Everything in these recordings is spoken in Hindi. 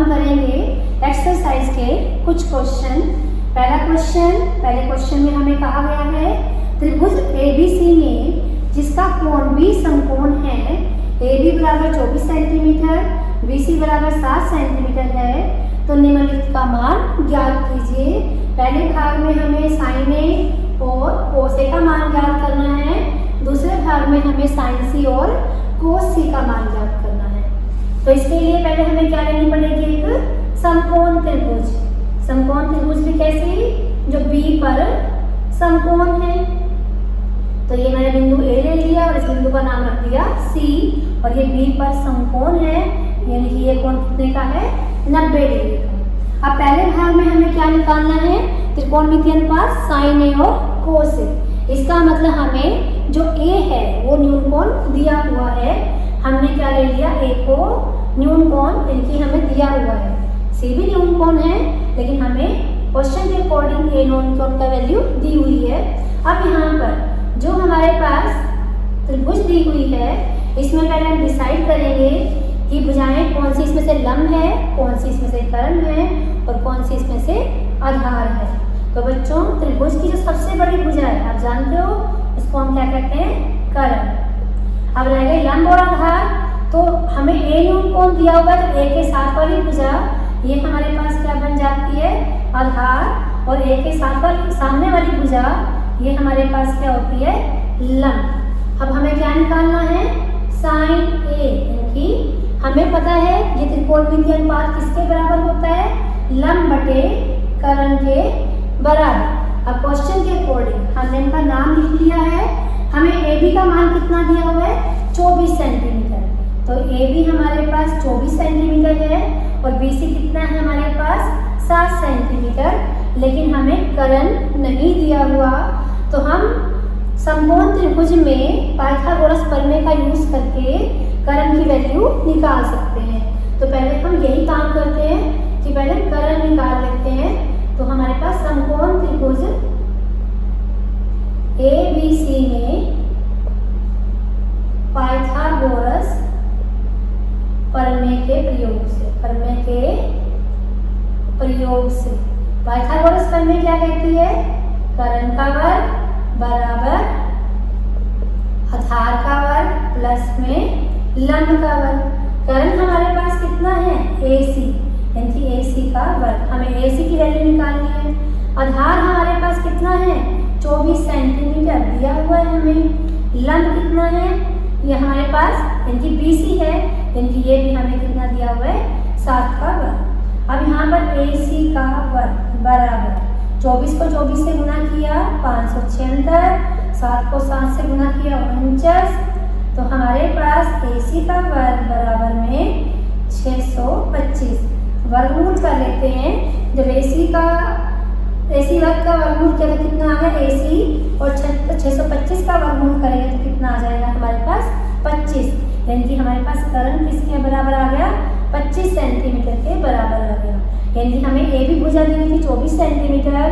हम करेंगे एक्सरसाइज के कुछ क्वेश्चन। पहले क्वेश्चन में हमें कहा गया है त्रिभुज ABC में जिसका कोण B समकोण है, AB बराबर 24 सेंटीमीटर, BC बराबर 7 सेंटीमीटर है, तो निम्नलिखित का मान ज्ञात कीजिए। पहले भाग में हमें sin A और cos A का मान ज्ञात करना है, दूसरे भाग में हमें sin C और cos C का मान ज्ञात करना है। तो इसके लिए पहले हमें क्या लेनी पड़ेगी, एक समकोण त्रिभुज। समकोण त्रिभुज भी कैसे, जो B पर समकोण है। तो ये मैंने बिंदु A ले लिया और इस बिंदु का नाम रख दिया C, और ये B पर समकोण है, यानी कि ये कोण कितने का है, 90 डिग्री का। अब पहले भाग में हमें क्या निकालना है, त्रिकोणमितीय अनुपात sin A और cos A। इसका मतलब हमें जो A है वो न्यून कोण दिया हुआ है, हमने क्या ले लिया, A को न्यून कोण इनकी हमें दिया हुआ है। C भी न्यून कोण है, लेकिन हमें क्वेश्चन के अकॉर्डिंग A न्यून कोण का वैल्यू दी हुई है। अब यहाँ पर जो हमारे पास त्रिभुज दी हुई है, इसमें पहले हम डिसाइड करेंगे कि भुजाएं कौन सी इसमें से लंब है, कौन सी इसमें से कर्ण है और कौन सी इसमें से आधार है। तो बच्चों, त्रिभुज की जो सबसे बड़ी भुजा है, आप जानते हो उसको हम क्या कहते हैं, कर्ण। अब रह गए लंब और आधार, तो हमें A न्यून कोण दिया हुआ है, तो A के साथ वाली भुजा ये हमारे पास क्या बन जाती है, आधार, और A के साथ वाली सामने वाली भुजा ये हमारे पास क्या होती है, लंब। अब हमें क्या निकालना है, sin A, यानी हमें पता है ये त्रिकोणमितीय अनुपात किसके बराबर होता है, लंब बटे कर्ण के बराबर। अब क्वेश्चन के अकॉर्डिंग हमने इनका नाम लिख लिया है। हमें AB का मान कितना दिया हुआ है, 24 सेंटीमीटर। तो AB हमारे पास 24 सेंटीमीटर है और BC कितना है हमारे पास, 7 सेंटीमीटर। लेकिन हमें कर्ण नहीं दिया हुआ, तो हम समकोण त्रिभुज में पाइथागोरस प्रमेय का यूज करके कर्ण की वैल्यू निकाल सकते हैं। तो पहले हम यही काम करते हैं कि पहले कर्ण निकाल लेते हैं। तो हमारे पास समकोण त्रिभुज ABC में पाइथागोरस प्रमेय के प्रयोग से पाइथागोरस प्रमेय क्या कहती है, कर्ण का वर्ग बराबर आधार का वर्ग प्लस में लंब का वर्ग। कर्ण हमारे पास कितना है, AC, यानी कि AC का वर्ग। हमें AC की वैल्यू निकालनी है। आधार हमारे पास कितना है, 24 सेंटीमीटर दिया हुआ है हमें। लंब कितना है, ये हमारे पास यानी कि BC है, यानी कि ये भी हमें कितना दिया हुआ है, 7 का वर्ग। अब यहाँ पर AC का वर्ग बराबर 24 को 24 से गुना किया 576, 7 को 7 से गुना किया 49, तो हमारे पास AC का वर्ग बराबर में 625। वर्गमूल कर लेते हैं। जब AC वर्ग का वर्गमूल किया तो कितना आ गया, AC और 625 का वर्गमूल करेंगे तो कितना आ जाएगा हमारे पास, 25। यानी कि हमारे पास कर्ण किसके बराबर आ गया, 25 सेंटीमीटर के बराबर आ गया। यानी कि हमें AB भुजा दी हुई थी 24 सेंटीमीटर,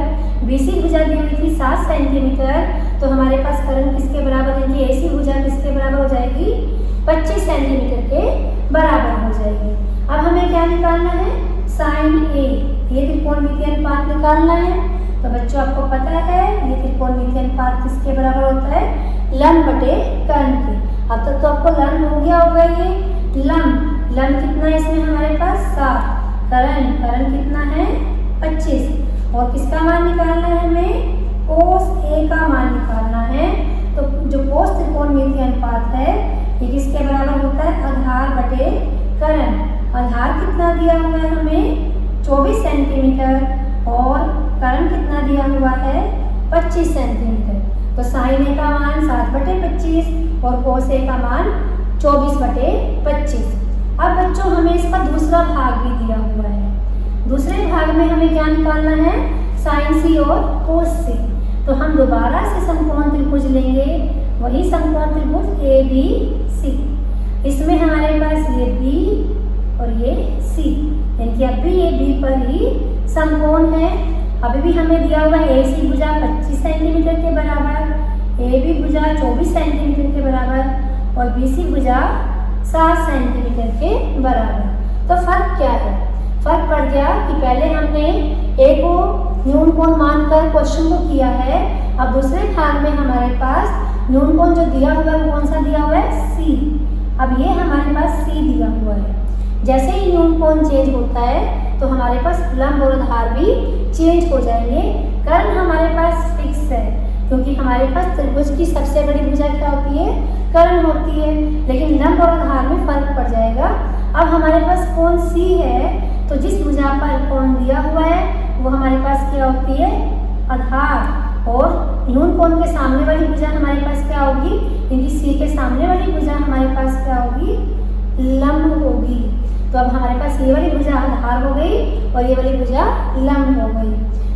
BC भुजा दी हुई थी 7 सेंटीमीटर, तो हमारे पास कर्ण किसके बराबर, यानी कि AC भुजा किसके बराबर हो जाएगी, 25 सेंटीमीटर के बराबर हो जाएगी। अब हमें क्या निकालना है, sin A, ये त्रिकोणमितीय अनुपात निकालना है। तो बच्चों आपको पता है ये त्रिकोणमितीय अनुपात किसके बराबर होता है, लंब बटे कर्ण के। अब तक तो आपको लंब हो गया होगा, ये लंब कितना है इसमें हमारे पास, 7, कर्ण कितना है, 25, और किसका मान निकालना है हमें, cos A का मान निकालना है। तो जो cos त्रिकोणमितीय अनुपात है ये किसके बराबर होता है, आधार बटे कर्ण। आधार कितना दिया हुआ है हमें, 24 सेंटीमीटर, और कर्ण कितना दिया हुआ है, 25 सेंटीमीटर। तो sin A का मान 7 बटे 25 और cos A का मान 24 बटे 25। अब बच्चों हमें इसका दूसरा भाग भी दिया हुआ है। दूसरे भाग में हमें क्या निकालना है, sin C और cos C। तो हम दोबारा से समकोण त्रिभुज लेंगे, वही समकोण त्रिभुज ABC। इसमें हमारे पास ये B और ये C, यानी कि अब भी ये B पर ही समकोण है। अभी भी हमें दिया हुआ है AC भुजा 25 सेंटीमीटर के बराबर, AB भुजा 24 सेंटीमीटर के बराबर और BC भुजा 7 सेंटीमीटर के बराबर। तो फर्क क्या है, पहले हमने ए को न्यून कोण मानकर क्वेश्चन को किया है, अब दूसरे भाग में हमारे पास न्यून कोण जो दिया हुआ है वो कौन सा दिया हुआ है, सी। अब ये हमारे पास सी दिया हुआ है। जैसे ही न्यून कोण चेंज होता है तो हमारे पास लंब और आधार भी चेंज हो जाएंगे। कर्ण हमारे पास फिक्स है क्योंकि हमारे पास त्रिभुज की सबसे बड़ी भुजा क्या होती है, कर्ण होती है, लेकिन लंब और आधार में फर्क पड़ जाएगा। अब हमारे पास कोण सी है तो जिस भुजा पर कोण दिया हुआ है वो हमारे पास क्या होती है, आधार, और न्यून कोण के सामने वाली भुजा हमारे पास क्या होगी, क्योंकि सी के सामने वाली भुजा हमारे पास क्या होगी, लंब होगी। तो अब हमारे पास ये वाली भुजा आधार हो गई और ये वाली भुजा लंब हो गई।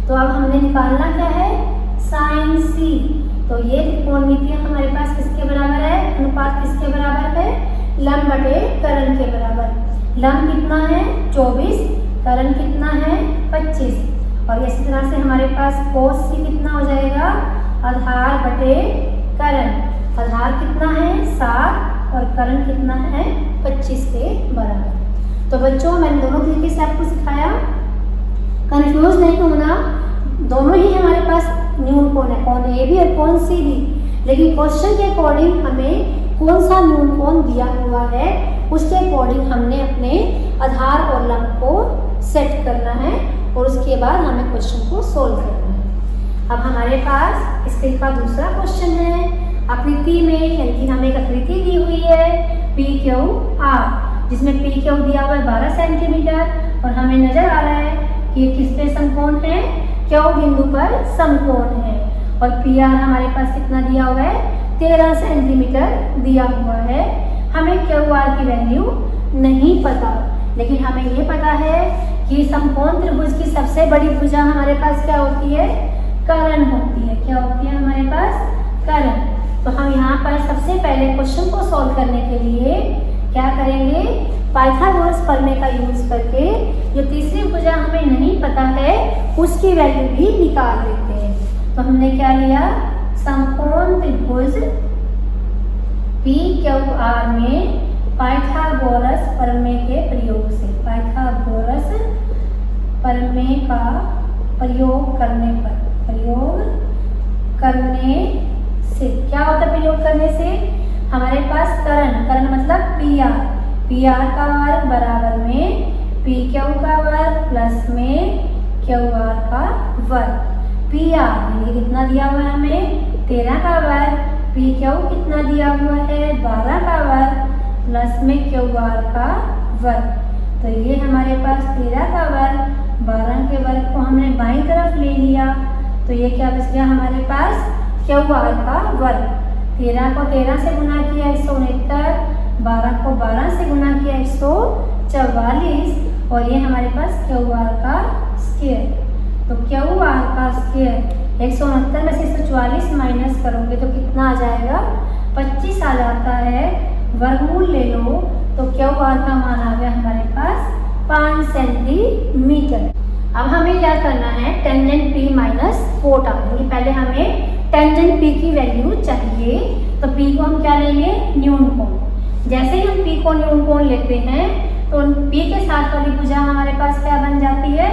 तो अब हमने निकालना क्या है, साइन सी। तो ये त्रिकोणमितिय हमारे पास किसके बराबर है, अनुपात किसके बराबर है, लंब बटे कर्ण के बराबर। लंब कितना है 24, कर्ण कितना है 25। और इसी तरह से हमारे पास कोस सी कितना हो जाएगा, आधार बटे कर्ण। आधार कितना है 7 और कर्ण कितना है 25 के बराबर। तो बच्चों मैंने दोनों तरीके से आपको सिखाया, कंफ्यूज नहीं होना। दोनों ही हमारे पास न्यून कोण है, कोण ए भी और कोण सी भी, लेकिन क्वेश्चन के अकॉर्डिंग हमें कौन सा न्यून कोण दिया हुआ है उसके अकॉर्डिंग हमने अपने आधार और लंब को सेट करना है और उसके बाद हमें क्वेश्चन को सोल्व करना है। अब हमारे पास इसके का दूसरा क्वेश्चन है आकृति में, यानी हमें एक आकृति दी हुई है पी क्यू आर, जिसमें पी क्यू दिया हुआ है 12 सेंटीमीटर और हमें नजर आ रहा है कि ये किस पे समकोण है, क्यू बिंदु पर समकोण है। और पी आर हमारे पास कितना दिया हुआ है, 13 सेंटीमीटर दिया हुआ है। हमें क्यू आर की वैल्यू नहीं पता, लेकिन हमें ये पता है कि समकोण त्रिभुज की सबसे बड़ी भुजा हमारे पास क्या होती है, कर्ण होती है। क्या होती है हमारे पास, कर्ण। तो हम यहाँ पर सबसे पहले क्वेश्चन को सॉल्व करने के लिए क्या करेंगे, पाइथागोरस प्रमेय का यूज करके जो तीसरी भुजा हमें नहीं पता है उसकी वैल्यू भी निकाल लेते हैं। तो हमने क्या लिया, समकोण त्रिभुज पी क्यू आर में पाइथागोरस प्रमेय के प्रयोग से, पाइथागोरस प्रमेय का प्रयोग करने पर, प्रयोग करने से क्या होता है, प्रयोग करने से हमारे पास कर्ण मतलब पी आर का वर्ग बराबर में पी क्यू का वर्ग प्लस में क्यू आर का वर्ग। पी आर ये कितना दिया हुआ है हमें, 13 का वर्ग, पी क्यू कितना दिया हुआ है 12 का वर्ग प्लस में क्यू आर का वर्ग। तो ये हमारे पास 13 का वर्ग, 12 के वर्ग को हमने बाईं तरफ ले लिया तो ये क्या बच गया हमारे पास, क्यू आर का वर्ग। 13 को 13 से गुना किया 169, 12 को 12 से गुना किया 144 और ये हमारे पास क्यू आर का स्क्वायर। तो क्यू आर का स्क्वायर 169 में से 144 माइनस करोगे तो कितना आ जाएगा, 25 आ जाता है। वर्गमूल ले लो तो क्यू आर का मान आ गया हमारे पास 5 सेंटीमीटर। अब हमें क्या करना है, टेंजेंट पी माइनस कोटा, यानी पहले हमें टेंजेंट पी की वैल्यू चाहिए। तो पी को हम क्या लेंगे, न्यून कोण। जैसे ही हम पी को न्यून कोण लेते हैं तो पी के साथ वाली भुजा हमारे पास क्या बन जाती है,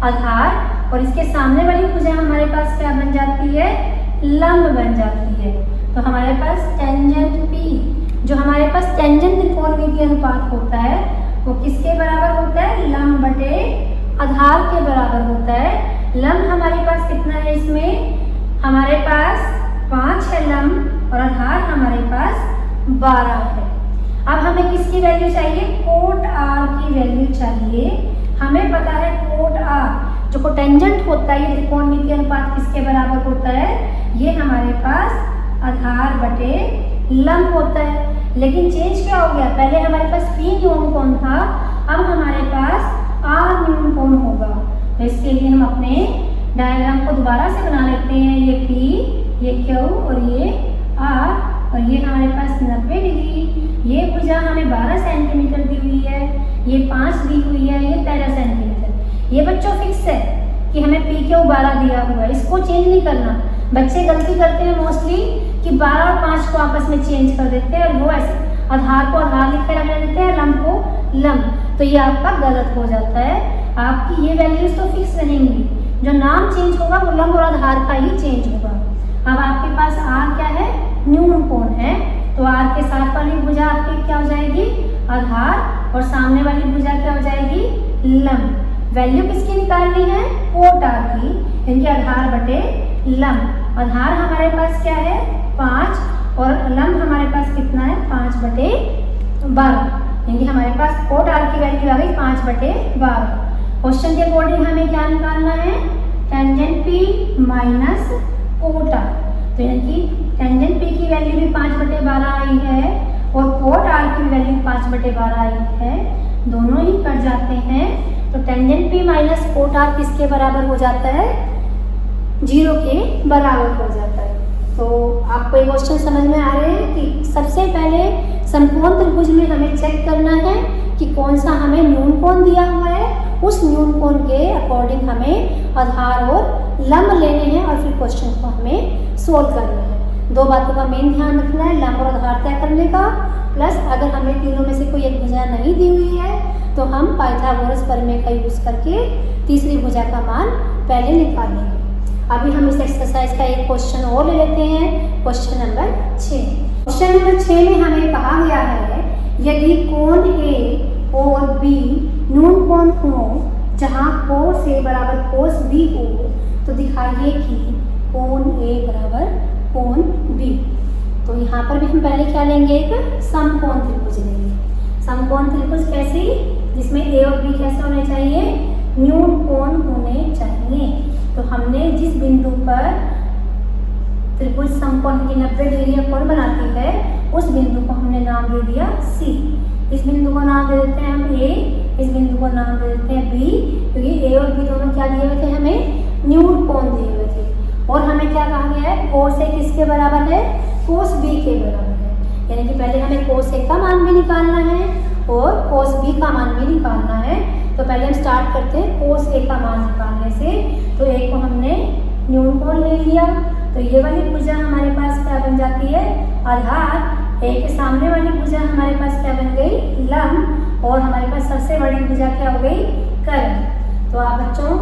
आधार, और इसके सामने वाली भुजा हमारे पास क्या बन जाती है, लंब बन जाती है। तो हमारे पास टेंजेंट पी, जो हमारे पास टेंजेंट त्रिकोणमितीय अनुपात होता है वो किसके बराबर होता है, लंब बटे आधार के बराबर होता है। लंब हमारे पास कितना है, इसमें हमारे पास 5 है लंब और आधार हमारे पास 12 है। अब हमें किसकी वैल्यू चाहिए, कोट आर की वैल्यू चाहिए। हमें पता है कोट आर जो कोटेंजेंट होता है, ये त्रिकोणमितीय अनुपात किसके बराबर होता है, ये हमारे पास आधार बटे लंब होता है। लेकिन चेंज क्या हो गया, पहले हमारे पास पी न्यून कोण था, अब हमारे पास आर न्यून कोण होगा। तो इसके लिए हम अपने डायग्राम को दोबारा से बना लेते हैं। ये पी, ये क्यू और ये आर, और ये हमारे पास 90 डिग्री। ये भुजा हमें 12 सेंटीमीटर दी हुई है, ये 5 दी हुई है, ये 13 सेंटीमीटर। ये बच्चों फिक्स है कि हमें पी क्यू 12 दिया हुआ है, इसको चेंज नहीं करना। बच्चे गलती करते हैं मोस्टली कि 12 और 5 को आपस में चेंज कर देते हैं और वो ऐसे आधार को आधार लिख कर रख देते हैं, लंब को लंब। तो ये आपका गलत हो जाता है। आपकी ये वैल्यूज तो फिक्स रहेंगी, जो नाम चेंज होगा वो लंब और आधार का ही चेंज होगा। अब आपके पास आर क्या है, न्यून कोण है, तो आर के साथ वाली भुजा आपकी क्या हो जाएगी, आधार, और सामने वाली भुजा क्या हो जाएगी, लंब। वैल्यू किसकी निकालनी है, कोट आर की, यानी आधार बटे लंब। आधार हमारे पास क्या है 5 और लंब हमारे पास कितना है 5/12, यानी हमारे पास कोट आर की वैल्यू आ गई 5/12। क्वेश्चन के अकॉर्डिंग हमें क्या निकालना है, tangent P minus cot R. तो यानी कि टेंजेंट पी की वैल्यू भी 5/12 आई है और कोट आर की वैल्यू 5/12 आई है, दोनों ही कट जाते हैं। तो tangent P minus cot R किसके बराबर हो जाता है, 0 के बराबर हो जाता है। तो आपको ये क्वेश्चन समझ में आ रहे हैं कि सबसे पहले समकोण त्रिभुज में हमें चेक करना है कि कौन सा हमें न्यून कोण दिया हुआ है, उस न्यून कोण के अकॉर्डिंग हमें आधार और लंब लेने हैं और फिर क्वेश्चन को हमें सोल्व करना है। 2 बातों का मेन ध्यान रखना है, लंब और आधार तय करने का, प्लस अगर हमें तीनों में से कोई एक भुजा नहीं दी हुई है तो हम पाइथागोरस प्रमेय का यूज करके तीसरी भुजा का मान पहले निकालेंगे। अभी हम इस एक्सरसाइज का एक क्वेश्चन और ले लेते हैं, क्वेश्चन नंबर 6। क्वेश्चन नंबर 6 में हमें कहा गया है यदि कोण ए और बी न्यून कोण हो जहां कोस ए बराबर कोस बी हो तो दिखाइए कि कोण ए बराबर कोण बी। तो यहाँ पर भी हम पहले क्या लेंगे, एक समकोण त्रिभुज लेंगे। समकोण त्रिभुज कैसे, जिसमें ए और बी कैसे होने चाहिए, न्यून कोण होने चाहिए। तो हमने जिस बिंदु पर त्रिभुज समकोण की 90 डिग्री का कोण बनाती है उस बिंदु को हमने नाम दे दिया सी। इस बिंदु को नाम दे देते हैं हम ए, इस बिंदु को नाम दे देते हैं बी, क्योंकि ए और बी दोनों क्या दिए हुए थे, हमें न्यून कोण दिए हुए थे। और हमें क्या कहा गया है, कोस ए किसके बराबर है, कोस बी के बराबर है। यानी कि पहले हमें कोस ए का मान भी निकालना है और कोस बी का मान भी निकालना है। तो पहले हम स्टार्ट करते हैं कोस ए का मान निकालने से। तो ए को हमने न्यून कोण ले लिया, तो ये वाली भुजा हमारे पास क्या बन जाती है, आधार। ए के सामने वाली भुजा हमारे पास क्या बन गई, लंब, और हमारे पास सबसे बड़ी भुजा क्या हो गई, कर्ण। तो आप बच्चों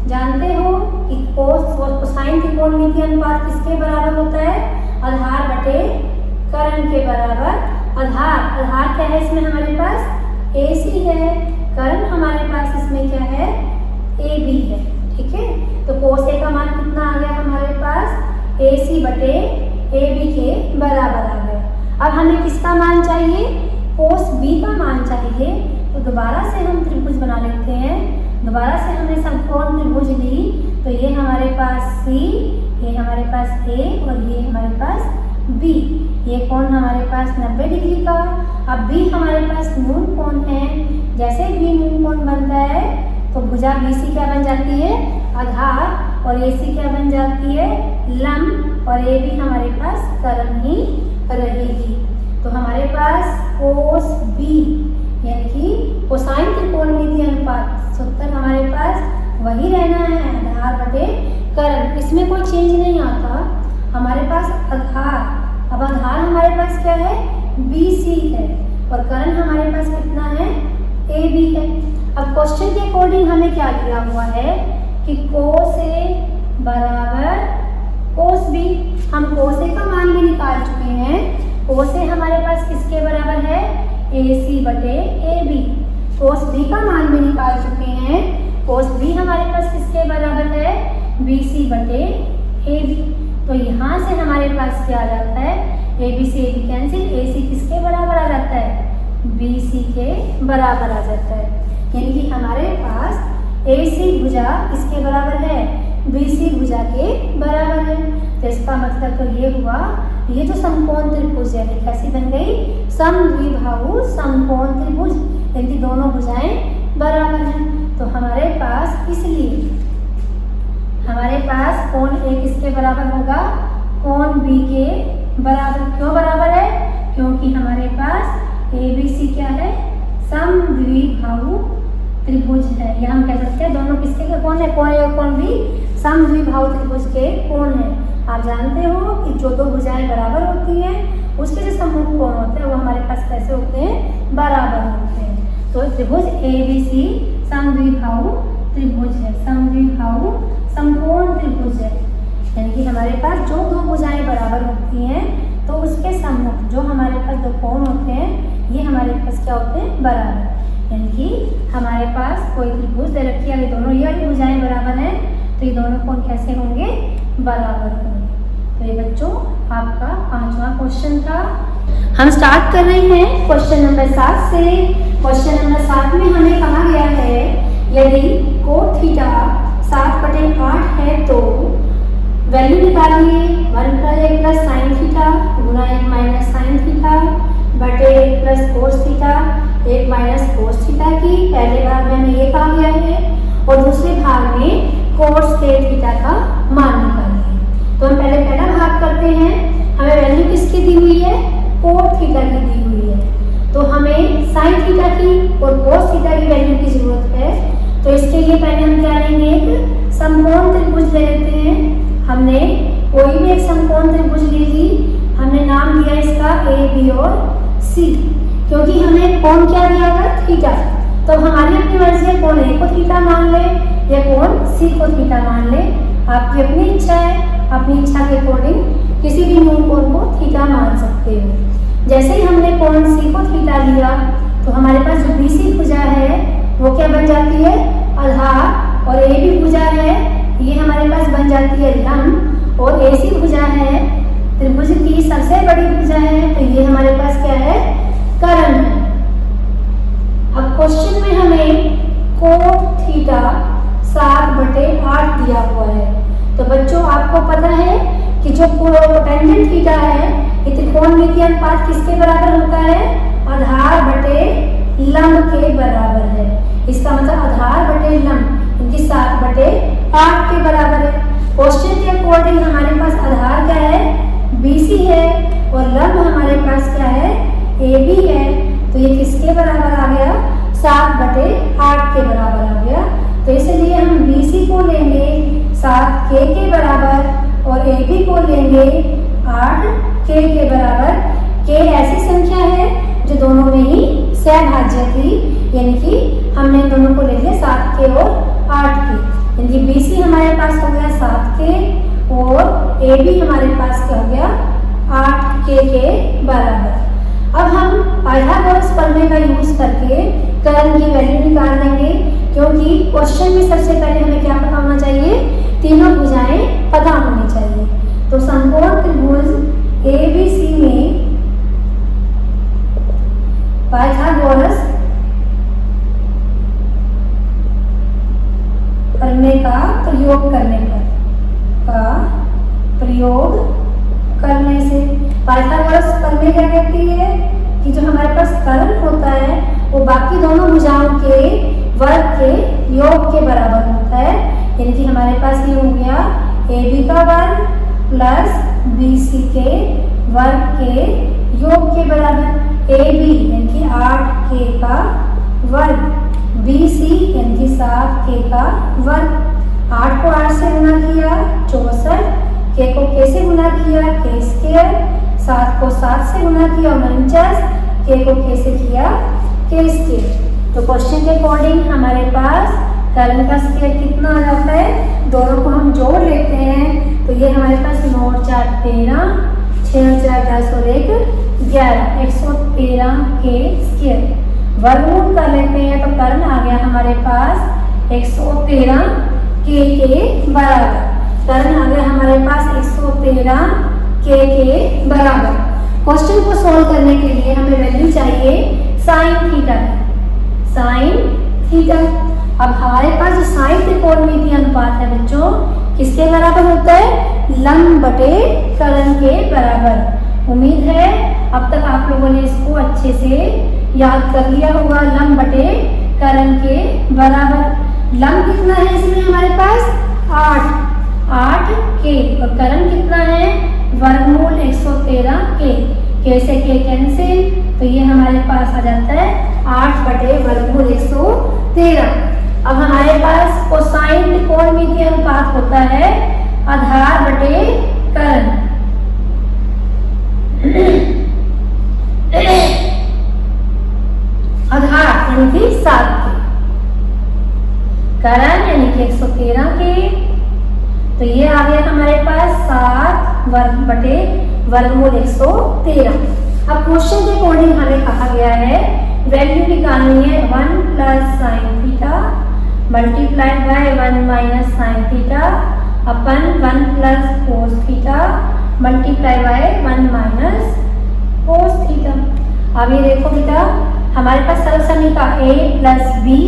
जानते हो कि कोस और कोसाइन त्रिकोणमितीय अनुपात किसके बराबर होता है, आधार बटे कर्ण के बराबर। आधार क्या है इसमें हमारे पास, AC है, कर्ण हमारे पास इसमें क्या है, AB है। ठीक है, तो कोस ए का मान कितना आ गया हमारे पास, AC बटे AB के बराबर आ गया। अब हमें किसका मान चाहिए, कोस B का मान चाहिए। तो दोबारा से हम त्रिभुज बना लेते हैं। दोबारा से हमने समकोण त्रिभुज ली, तो ये हमारे पास C, ये हमारे पास A और ये हमारे पास B। ये कोण हमारे पास 90 डिग्री का। अब B हमारे पास न्यून कोण है, जैसे B न्यून कोण बनता है तो भुजा BC क्या बन जाती है, आधार, और AC क्या बन जाती है, लंब, और AB हमारे पास कर्ण ही रहेगी। तो हमारे पास कोस B यानी कि कोसाइन त्रिकोणमितीय अनुपात सूत्र हमारे पास वही रहना है, आधार बटे कर्ण। इसमें कोई चेंज नहीं आता। हमारे पास आधार, अब आधार हमारे पास क्या है, BC है, और कर्ण हमारे पास कितना है, AB है। अब क्वेश्चन के अकॉर्डिंग हमें क्या दिया हुआ है कि कोस A बराबर कोस B। हम कोस A का मान भी निकाल चुके हैं। कोस A हमारे पास किसके बराबर है, AC बटे AB। कोस B का मान भी निकाल चुके हैं। कोस B हमारे पास किसके बराबर है, BC बटे AB। तो यहाँ से हमारे पास क्या आ जाता है, AB से AB कैंसिल, AC किसके बराबर आ जाता है, BC के बराबर आ जाता है। यानी कि हमारे पास AC भुजा किसके बराबर है, BC भुजा के बराबर है। तो इसका मतलब तो ये हुआ, ये जो समकोण त्रिभुज है कैसी बन गई, समद्विबाहु समकोण त्रिभुज, यानी दोनों भुजाएं बराबर हैं। तो हमारे पास इसलिए हमारे पास कोण A किसके बराबर होगा, कोण B के बराबर। क्यों बराबर है, क्योंकि हमारे पास ABC क्या है, समद्विबाहु त्रिभुज है। या हम कह सकते हैं दोनों किसके कोण है, कोण A और कोण B समद्विबाहु त्रिभुज के कोण है। आप जानते हो कि जो दो भुजाएं बराबर होती हैं उसके जो सम्मुख कोण होते हैं वो हमारे पास कैसे होते हैं, बराबर होते हैं। तो त्रिभुज ABC समद्विबाहु त्रिभुज है, समद्विबाहु समकोण त्रिभुज है। यानी कि हमारे पास जो दो भुजाएं बराबर होती हैं तो उसके सम्मुख जो हमारे पास दो कोण होते हैं ये हमारे पास क्या होते हैं, बराबर। यानी कि हमारे पास कोई त्रिभुज दे रखी है, दोनों ये वाली भुजाएं बराबर हैं तो ये दोनों कोण कैसे होंगे, बराबर होंगे। तो ये बच्चों आपका 5वां क्वेश्चन था। हम स्टार्ट कर रहे हैं क्वेश्चन नंबर 7 से। क्वेश्चन नंबर 7 में हमें कहा गया है यदि कोण थीटा 7/8 है तो वैल्यू निकालिए 1 + 1 + sin थीटा गुना 1 - sin थीटा बटे 1 + cos थीटा 1 - cos थीटा की। पहले भाग में हमें ये कहा गया है और दूसरे भाग में cos थीटा का मान निकालिए। तो हम पहले पहला भाग करते हैं। हमें वैल्यू किसकी दी हुई है, cos थीटा की दी हुई है, तो हमें sin थीटा की और cos थीटा की वैल्यू की जरूरत है। तो इसके लिए पहले हम क्या लेंगे, एक समकोण त्रिभुज ले लेते हैं। हमने कोई भी एक समकोण त्रिभुज ले ली, हमने नाम दिया इसका ए बी और सी, क्योंकि हमें कोण क्या दिया था, थीटा। तो हमारी अपनी मर्जी है कोण ए को थीटा मान ले या कोण सी को थीटा मान ले, आपकी अपनी इच्छा है। अपनी इच्छा के अकॉर्डिंग किसी भी मूल कोण को थीटा मान सकते हो। जैसे ही हमने कोण सी को थीटा लिया तो हमारे पास जो बीसी भुजा है वो क्या बन जाती है, आधार, और ए बी भुजा है ये हमारे पास बन जाती है लंब, और एसी भुजा है त्रिभुज की सबसे बड़ी भुजा है तो ये हमारे पास क्या है, कर्ण है। अब क्वेश्चन में हमें कोण थीटा 7/8 दिया हुआ है। तो बच्चों आपको पता है कि जो टेंजेंट थीटा है ये त्रिकोणमितीय अनुपात किसके बराबर होता है, आधार बटे लंब के बराबर है। इसका मतलब आधार बटे लंब इनकी 7/8 के बराबर है। क्वेश्चन के अकॉर्डिंग हमारे पास आधार क्या है, BC है, और लंब हमारे पास क्या है, AB है। तो ये किसके बराबर आ गया, 7/8 के बराबर आ गया। तो इसलिए हम BC को लेंगे 7K के बराबर और AB को लेंगे 8K के बराबर। K ऐसी संख्या है जो दोनों में ही सहभाज्य थी, यानी कि हमने दोनों को ले लिया 7K और 8K। यानी कि BC हमारे पास हो गया 7K और AB हमारे पास क्या हो गया 8K के बराबर। अब हम पाइथागोरस प्रमेय का यूज करके कर्ण की वैल्यू निकाल लेंगे, क्योंकि क्वेश्चन में सबसे पहले हमें क्या पता होना चाहिए, तीनों भुजाएं पता होनी चाहिए। तो समकोण त्रिभुज ABC में पाइथागोरस प्रमेय का प्रयोग करने से पाइथागोरस प्रमेय क्या कहती है कि जो हमारे पास कर्ण होता है वो बाकी दोनों भुजाओं के वर्ग के योग के बराबर होता है। यानी कि हमारे पास ये हो गया AB का वर्ग प्लस BC के वर्ग के योग के बराबर। AB यानी कि 8K का वर्ग, BC यानी कि 7K का वर्ग। 8 को 8 से गुना किया 64, K को K से गुना किया K स्क्वायर, 7 को 7 से गुना किया 49, K को K से किया K स्क्वायर। तो क्वेश्चन के अकॉर्डिंग हमारे पास कर्ण का स्क्वायर कितना आ जाता है, दोनों को हम जोड़ लेते हैं तो ये हमारे पास 9 और 4 13, 6 और 4 10 और 1 11, 113 के स्क्वायर। वर्गमूल कर लेते हैं तो कर्ण आ गया हमारे पास 113 के बराबर। कर्ण आ गया हमारे पास 113 के बराबर। क्वेश्चन को सॉल्व करने के लिए हमें वैल्यू चाहिए साइन थीटा की, साइन थीटा। अब हमारे पास जो साइन त्रिकोणमितीय अनुपात है बच्चों किसके बराबर होता है, लंब बटे कर्ण के बराबर। उम्मीद है अब तक आप लोगों ने इसको अच्छे से याद कर लिया होगा, लंब बटे कर्ण के बराबर। लंब कितना है इसमें हमारे पास 8K और कर्ण कितना है, वर्गमूल 113 K से K कैंसिल, तो ये हमारे पास आ जाता है 8 बटे वर्गमूल 113। अब हमारे पास कोसाइन त्रिकोणमितीय अनुपात होता है आधार बटे कर्ण। आधार यानी कि 7K, करण यानी कि 113 के। तो ये आ गया हमारे पास 7 वर्ग बटे वर्गमूल 113। अब क्वेश्चन के अकॉर्डिंग हमें कहा गया है वैल्यू निकालनी है 1 plus sine theta multiplied by 1 minus sine theta upon 1 plus cos theta multiply by 1 minus cos theta. अब ये देखो बेटा हमारे पास सरल समीकरण a plus B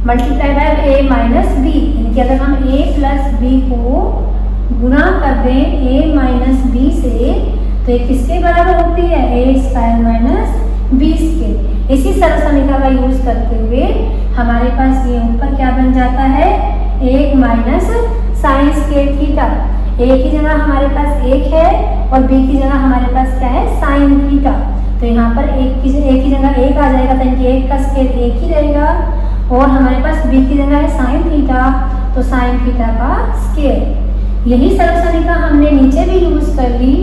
multiply by a minus B, यानी कि अगर हम a प्लस बी को गुणा कर दें a माइनस बी से तो ये किसके बराबर होती है a square minus B square. इसी सरल समीकरण का यूज करते हुए हमारे पास ये ऊपर क्या बन जाता है 1 minus sine square theta. a की जगह हमारे पास 1 है और b की जगह हमारे पास क्या है साइन थीटा। तो यहाँ पर a की जगह 1 आ जाएगा, तो 1 का स्क्वायर 1 ही रहेगा और हमारे पास b की जगह है साइन थीटा, तो साइन थीटा का स्क्वायर। यही सरल समीकरण हमने नीचे भी यूज कर ली,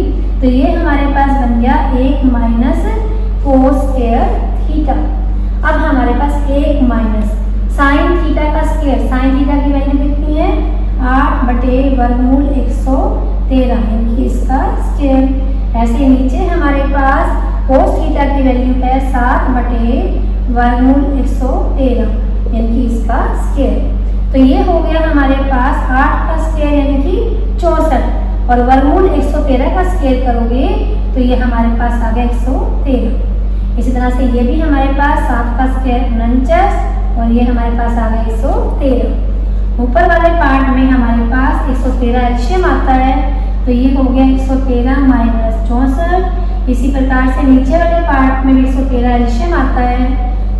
तो ये हमारे पास बन गया 1 माइनस कोस स्क्वायर थीटा। अब हमारे पास 1 माइनस साइन थीटा का स्क्वायर, साइन थीटा की वैल्यू कितनी है 8 बटे वर्गमूल 113 यानी कि इसका स्क्वायर। ऐसे नीचे हमारे पास कोस थीटा की वैल्यू है 7 बटे वर्गमूल 113 यानी कि इसका स्क्वायर। तो ये हो गया हमारे पास 8 का स्क्वायर यानी कि 64 और वर्गमूल 113 का स्क्वायर करोगे तो ये हमारे पास आ गया 113। इसी तरह से ये भी हमारे पास 7 का स्क्वायर 49 और ये हमारे पास आ गया 113। ऊपर वाले पार्ट में हमारे पास 113 एलसीएम आता है, तो ये हो गया 113 माइनस 64। इसी प्रकार से नीचे वाले पार्ट में भी 113 एलसीएम आता है,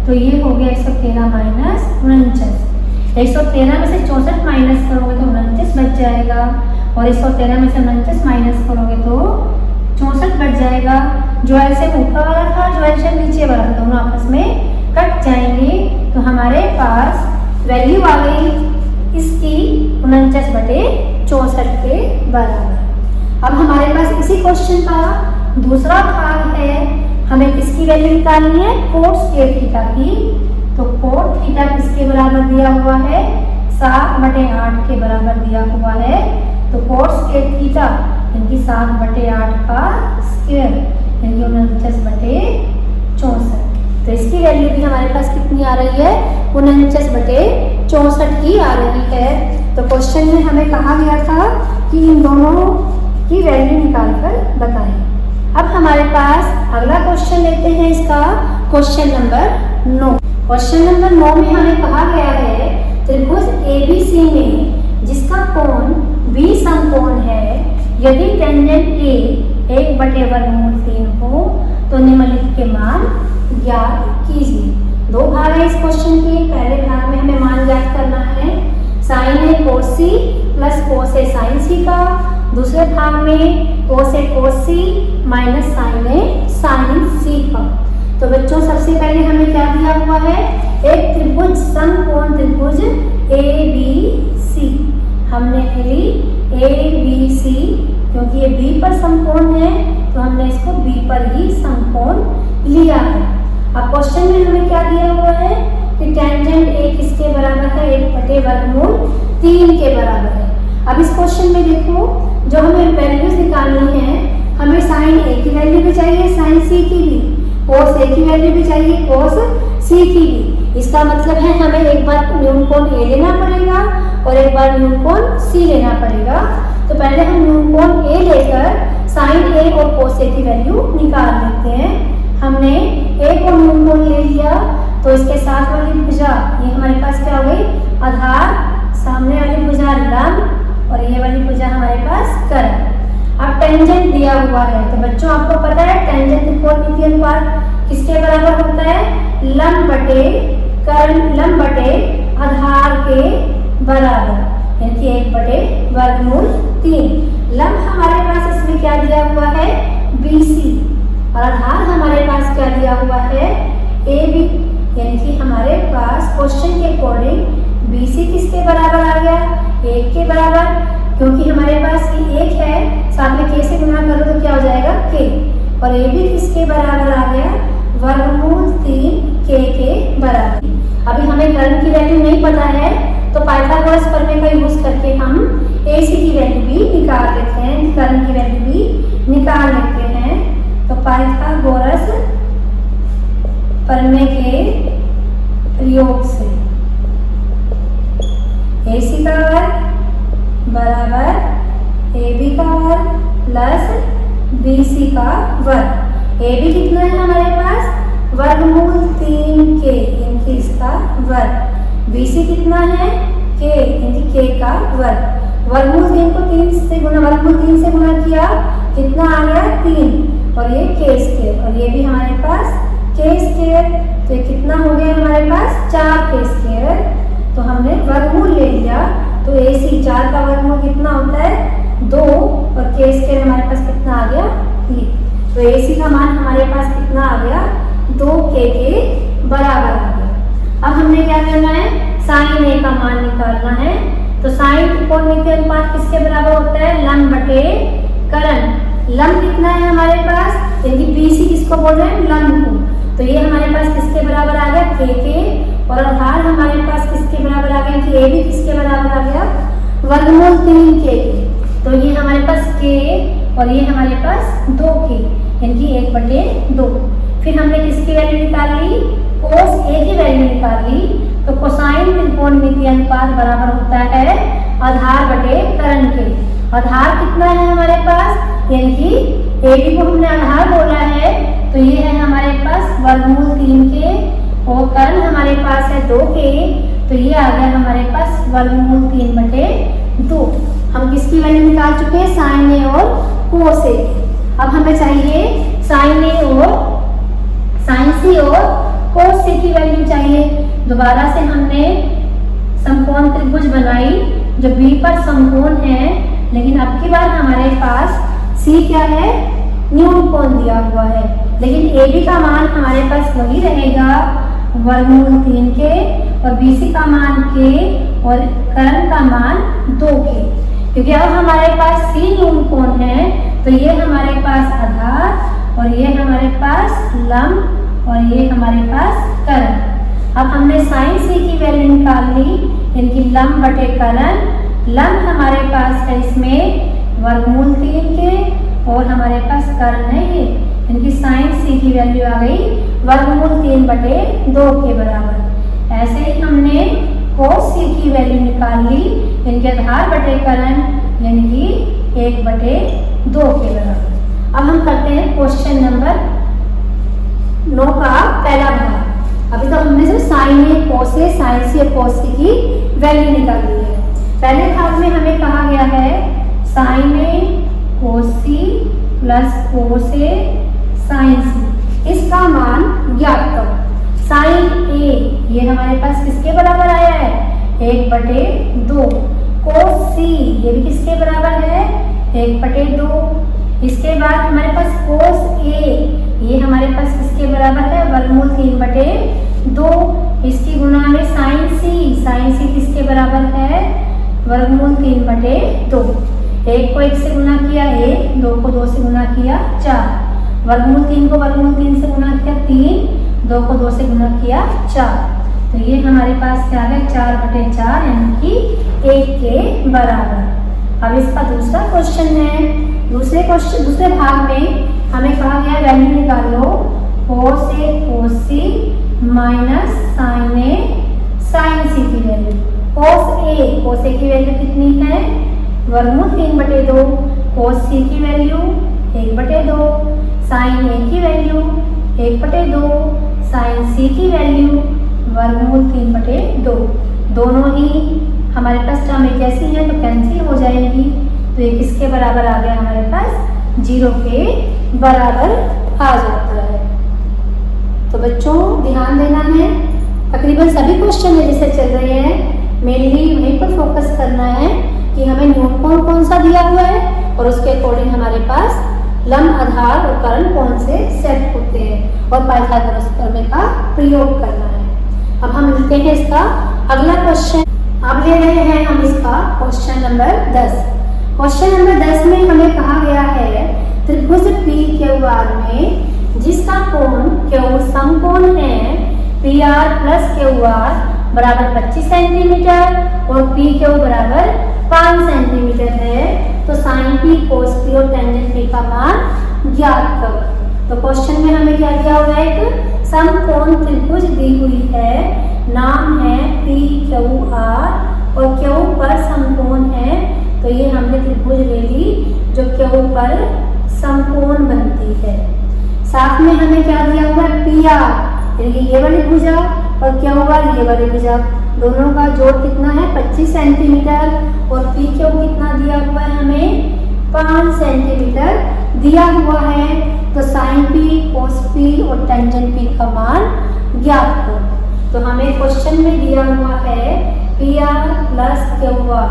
तो ये हो गया 113 माइनस 49। 113 में से 64 माइनस करोगे तो 29 बच जाएगा और 113 में से 29 माइनस करोगे तो 64 बच जाएगा। जो एलसीएम ऊपर वाला था जो एलसीएम नीचे वाला था दोनों आपस में कट जाएंगे, तो हमारे पास वैल्यू आ गई इसकी 49 बटे 64 के बराबर। अब हमारे पास इसी क्वेश्चन का दूसरा भाग है, हमें किसकी वैल्यू निकालनी है कोट स्क्वायर थीटा की। तो कोट थीटा किसके बराबर दिया हुआ है 7 बटे 8 के बराबर दिया हुआ है, तो कोट स्क्वायर थीटा यानी 7 बटे 8 का स्क्वायर यानी 49 बटे 64। तो इसकी वैल्यू भी हमारे पास कितनी आ रही है 49 बटे 64 की आ रही है। तो क्वेश्चन में हमें कहा गया था कि इन दोनों की वैल्यू निकालकर बताएं। अब हमारे पास अगला क्वेश्चन लेते हैं, इसका क्वेश्चन नंबर 9। क्वेश्चन नंबर 9 में हमें कहा गया है त्रिभुज ABC में जिसका कोण B समकोण है, यदि टेंजेंट A 1 बटे वर्गमूल 3 हो तो निम्नलिखित के मान ज्ञात कीजिए। दो भाग है इस क्वेश्चन के। पहले भाग में हमें मान ज्ञात करना है साइन ए कोस C प्लस कोस ए साइन C का, दूसरे भाग में कोस ए कोस C माइनस साइन ए साइन C का। तो बच्चों सबसे पहले हमें क्या दिया हुआ है एक त्रिभुज समकोण त्रिभुज ABC। हमने ली ABC क्योंकि ये B पर समकोण है, तो हमने इसको B पर ही समकोण लिया है। अब क्वेश्चन में हमें क्या दिया हुआ है कि टेंजेंट A किसके बराबर है 1 बटे वर्गमूल 3 के बराबर है। अब इस क्वेश्चन में देखो जो हमें वैल्यूज निकालनी है, हमें साइन A की वैल्यू भी चाहिए साइन C की भी, कोस A की वैल्यू भी चाहिए कोस C की भी। इसका मतलब है हमें एक बार न्यून कोण A लेना पड़ेगा और एक बार न्यून कोण C लेना पड़ेगा। तो पहले हम न्यून कोण A लेकर साइन A और कोस A की वैल्यू निकाल लेते हैं। हमने A को न्यून कोण ले लिया, तो इसके साथ वाली भुजा ये हमारे पास क्या हो गई आधार, सामने वाली भुजा लंब और ये वाली भुजा हमारे पास कर्ण। अब टेंजेंट दिया हुआ है, तो बच्चों आपको पता है टेंजेंट त्रिकोणमितीय अनुपात किसके बराबर होता है लंब बटे कर्ण, लंब बटे आधार के बराबर यानी कि 1 बटे वर्गमूल 3। लंब हमारे पास इसमें क्या दिया हुआ है BC और आधार हमारे पास क्या दिया हुआ है AB, यानी कि हमारे पास क्वेश्चन के अकॉर्डिंग BC किसके बराबर आ गया 1 के बराबर, क्योंकि हमारे पास ये 1 है साथ में k से गुणा करो तो क्या हो जाएगा k, और AB किसके बराबर आ गया वर्गमूल 3 k के बराबर। अभी हमें कर्ण की वैल्यू नहीं पता है, तो पाइथागोरस प्रमेय का यूज करके हम AC की वैल्यू भी निकाल लेते हैं, करंट की वैल्यू भी निकाल लेते हैं। तो पाइथागोरस प्रमेय के प्रयोग से AC का वर्ग बराबर AB का वर्ग प्लस BC का वर्ग। AB कितना है हमारे पास, वर्गमूल 3K यानी इसका वर्ग। BC कितना है, K यानी K का वर्ग। वर्गमूल 3 को 3 से गुना, वर्गमूल 3 से गुना किया, कितना आ गया 3, और ये K स्क्वायर, और ये भी हमारे पास K स्क्वायर, तो ये कितना हो गया हमारे पास 4K स्क्वायर। तो हमने वर्गमूल ले लिया, तो AC 4 का वर्गमूल कितना होता है 2, और K स्क्वायर हमारे पास कितना आ गया 3। तो AC का मान हमारे पास कितना आ गया 2K के बराबर आ गया। अब हमने क्या करना है, साइन A का मान निकालना है। तो साइन त्रिकोणमितीय अनुपात किसके बराबर होता है, लंब बटे करण। लंब कितना है हमारे पास, यानी BC किसको बोल रहे हैं, लंब को। तो ये हमारे पास किसके बराबर आ गया K के, और आधार हमारे पास किसके बराबर आ गया, कि AB किसके बराबर आ गया, वर्गमूल 3K के। तो ये हमारे पास K और ये हमारे पास 2K यानी 1/2। फिर हमने किसकी वैल्यू निकाल ली, cos A की वैल्यू निकाल ली। तो कोसाइन त्रिकोणमितीय अनुपात बराबर होता है आधार बटे करण के। आधार कितना है हमारे पास, यानी कि AB को हमने आधार बोला है, तो ये है हमारे पास वर्गमूल 3K, और कर्ण हमारे पास है 2K, तो ये आ गया हमारे पास वर्गमूल 3/2। हम किसकी वैल्यू निकाल चुके हैं, साइन A और cos A। अब हमें चाहिए साइन A और साइन C और cos C की वैल्यू चाहिए। दोबारा से हमने समकोण त्रिभुज बनाई जो B पर समकोण है, लेकिन अब की बार हमारे पास C क्या है, न्यून कोण दिया हुआ है, लेकिन AB का मान हमारे पास वही रहेगा वर्गमूल 3K, और BC का मान K और कर्ण का मान 2K। क्योंकि अब हमारे पास C न्यून कोण है, तो ये हमारे पास आधार, और ये हमारे पास लंब, और ये हमारे पास कर्ण। अब हमने साइन C की वैल्यू निकाल ली, यानी लंब बटे कर्ण। लंब हमारे पास है इसमें वर्गमूल 3K, और हमारे पास कर्ण है ये, यानी साइन C की वैल्यू आ गई वर्गमूल 3/2 के बराबर। ऐसे ही हमने cos C की वैल्यू निकाल ली, यानी आधार बटे कर्ण, यानी 1/2 के बराबर। अब हम करते हैं क्वेश्चन नंबर 9 का पहला भाग। अभी तो हमने सिर्फ sine A, cos A, sine C और cos C की वैल्यू निकाल ली है। पहले भाग में हमें कहा गया है sine A cos C plus cos A sine C, इसका मान ज्ञात करो। साइन A ये हमारे पास किसके बराबर आया है, 1/2। cos C ये भी किसके बराबर है, 1/2। इसके बाद हमारे पास cos A ये हमारे पास किसके बराबर है, वर्गमूल 3/2। इसकी गुणा में साइन C किसके बराबर है, वर्गमूल 3/2। 1 को 1 से गुणा किया 1, 2 को 2 से गुणा किया 4, वर्गमूल 3 को वर्गमूल 3 से गुणा किया 3, 2 को 2 से गुणा किया 4। तो ये हमारे पास क्या है 4/4 यानी कि 1 के बराबर। अब इसका दूसरा क्वेश्चन है। दूसरे भाग में हमें कहा गया वैल्यू निकालो cos A cos C minus sine A sine C की वैल्यू। cos A की वैल्यू कितनी है, वर्गमूल 3/2। cos C की वैल्यू 1/2, साइन A की वैल्यू 1/2, साइन C की वैल्यू वर्गमूल 3/2। दोनों ही हमारे पास टर्म एक जैसी है तो कैंसिल हो जाएगी, तो ये किसके बराबर आ गया हमारे पास 0 के बराबर आ जाता है। तो बच्चों ध्यान देना है, तकरीबन सभी क्वेश्चन जैसे चल रहे हैं मेनली वहीं पर फोकस करना है कि हमें न्यून कोण कौन सा दिया हुआ है और उसके अकॉर्डिंग हमारे पास लंब, आधार और कर्ण कौन से सेट होते हैं और पाइथागोरस प्रमेय का प्रयोग करना है। अब हम लेते हैं इसका अगला क्वेश्चन। अब ले रहे हैं हम इसका क्वेश्चन नंबर 10। क्वेश्चन नंबर 10 में हमें कहा गया है त्रिभुज PQR में जिसका कोण Q समकोण है PR प्लस QR बराबर 25 सेंटीमीटर और पी क्यू बराबर 5 सेंटीमीटर है। तो साइन पी, कोस पी और टेंजेंट पी का मान ज्ञात करो। तो क्वेश्चन में हमें क्या दिया हुआ है, एक समकोण त्रिभुज दी हुई है, नाम है पी क्यू आर और क्यू पर समकोण है। तो ये हमने त्रिभुज ले ली जो क्यू पर समकोण बनती है। साथ में हमें क्या दिया हुआ है, पी आर ये वाली भुजा और क्यू आर ये वाली भुजा, दोनों का जोड़ कितना है 25 सेंटीमीटर और पी क्यू कितना दिया हुआ है हमें 5 सेंटीमीटर दिया हुआ है। तो साइन पी, कोस पी और टेंजेंट पी का मान ज्ञात करो। तो हमें क्वेश्चन में दिया हुआ है P R plus Q are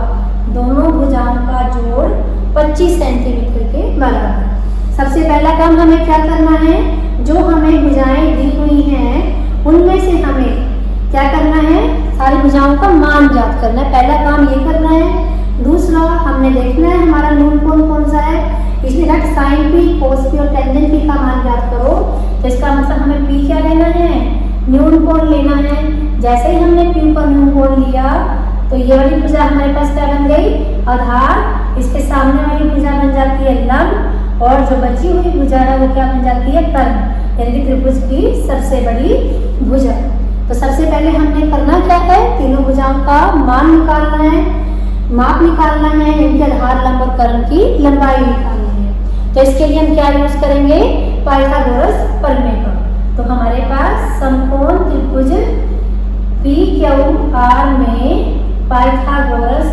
दोनों भुजाओं का जोड़ 25 सेंटीमीटर के बराबर। सबसे पहला काम हमें क्या करना है, जो हमें भुजाएं दी हुई हैं उनमें से हमें क्या करना है, सारी भुजाओं का मान ज्ञात करना है। पहला काम ये करना है। दूसरा हमने देखना है हमारा न्यून कोण कौन सा है, इसलिए रख साइन पी, कोस पी और टेंजेंट पी का मान ज्ञात करो। तो इसका मतलब हमें पी क्या लेना है, न्यून कोण लेना है। जैसे ही हमने पी का न्यून कोण लिया तो ये वाली भुजा हमारे पास क्या बन गई, आधार। इसके सामने वाली भुजा बन जाती है लंब और जो बची हुई भुजा है वो क्या बन जाती है, कर्ण, यानी त्रिभुज की सबसे बड़ी भुजा। तो सबसे पहले हमने करना क्या है, तीनों भुजाओं का मान निकालना है, माप निकालना है, इनके आधार, लंब और कर्ण की लंबाई निकालनी है। तो इसके लिए हम क्या यूज करेंगे, पाइथागोरस प्रमेय का। तो हमारे पास समकोण त्रिभुज पी क्यू आर में पाइथागोरस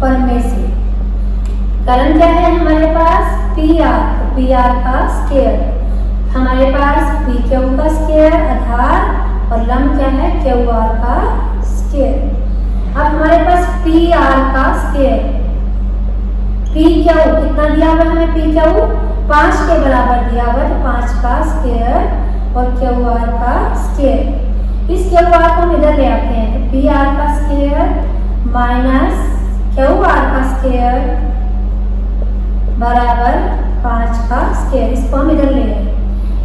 प्रमेय से कर्ण क्या है हमारे पास, पी आर, तो पी आर का स्क्वायर, हमारे पास पी क्यू का स्क्वायर आधार और लंब क्या है क्यू आर का स्क्वायर। अब हमारे पास पी आर का स्क्वायर, पी क्यू कितना दिया हुआ हमें, पी क्यू 5 के बराबर दिया हुआ है, तो 5 का स्क्वायर और क्यू आर का स्क्वायर। इस क्यू आर को हम इधर ले आते हैं, तो पी आर का स्क्वायर माइनस क्यू आर का स्क्वायर बराबर 5 का स्क्वायर। इसको हम इधर ले आए,